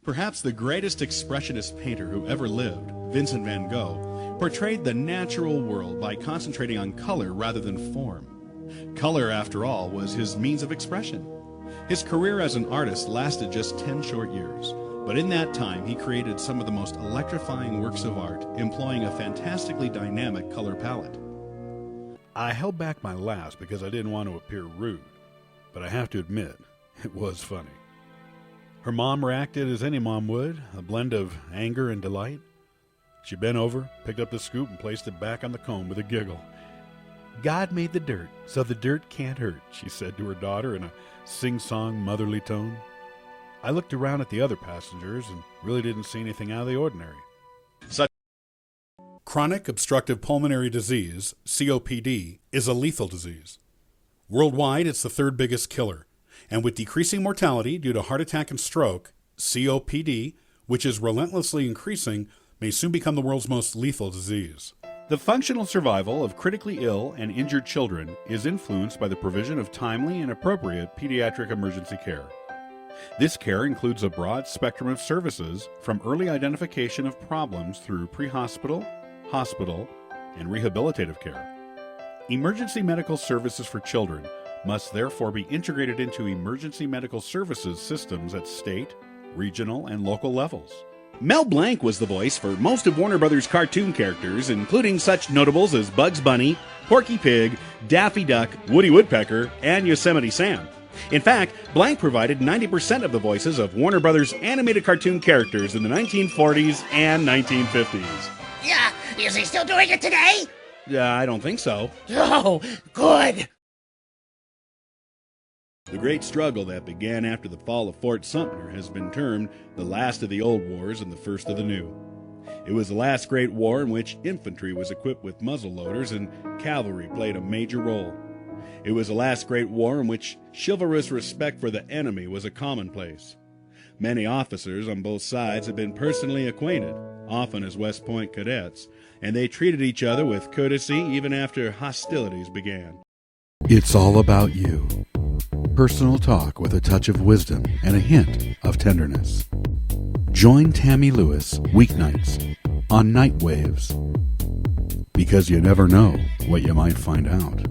Perhaps the greatest expressionist painter who ever lived, Vincent van Gogh, portrayed the natural world by concentrating on color rather than form. Color, after all, was his means of expression. His career as an artist lasted just 10 short years, but in that time he created some of the most electrifying works of art, employing a fantastically dynamic color palette. I held back my laughs because I didn't want to appear rude, but I have to admit, it was funny. Her mom reacted as any mom would, a blend of anger and delight. She bent over, picked up the scoop, and placed it back on the comb with a giggle. "God made the dirt, so the dirt can't hurt," she said to her daughter in a sing-song, motherly tone. I looked around at the other passengers and really didn't see anything out of the ordinary. Chronic obstructive pulmonary disease, COPD, is a lethal disease. Worldwide, it's the third biggest killer. And with decreasing mortality due to heart attack and stroke, COPD, which is relentlessly increasing, may soon become the world's most lethal disease. The functional survival of critically ill and injured children is influenced by the provision of timely and appropriate pediatric emergency care. This care includes a broad spectrum of services, from early identification of problems through pre-hospital, hospital, and rehabilitative care. Emergency medical services for children must therefore be integrated into emergency medical services systems at state, regional, and local levels. Mel Blanc was the voice for most of Warner Brothers cartoon characters, including such notables as Bugs Bunny, Porky Pig, Daffy Duck, Woody Woodpecker, and Yosemite Sam. In fact, Blanc provided 90% of the voices of Warner Brothers animated cartoon characters in the 1940s and 1950s. Yeah, is he still doing it today? I don't think so. Oh, good. The great struggle that began after the fall of Fort Sumter has been termed the last of the old wars and the first of the new. It was the last great war in which infantry was equipped with muzzle loaders and cavalry played a major role. It was the last great war in which chivalrous respect for the enemy was a commonplace. Many officers on both sides had been personally acquainted, often as West Point cadets, and they treated each other with courtesy even after hostilities began. It's all about you. Personal talk with a touch of wisdom and a hint of tenderness. Join Tammy Lewis weeknights on Night Waves, because you never know what you might find out.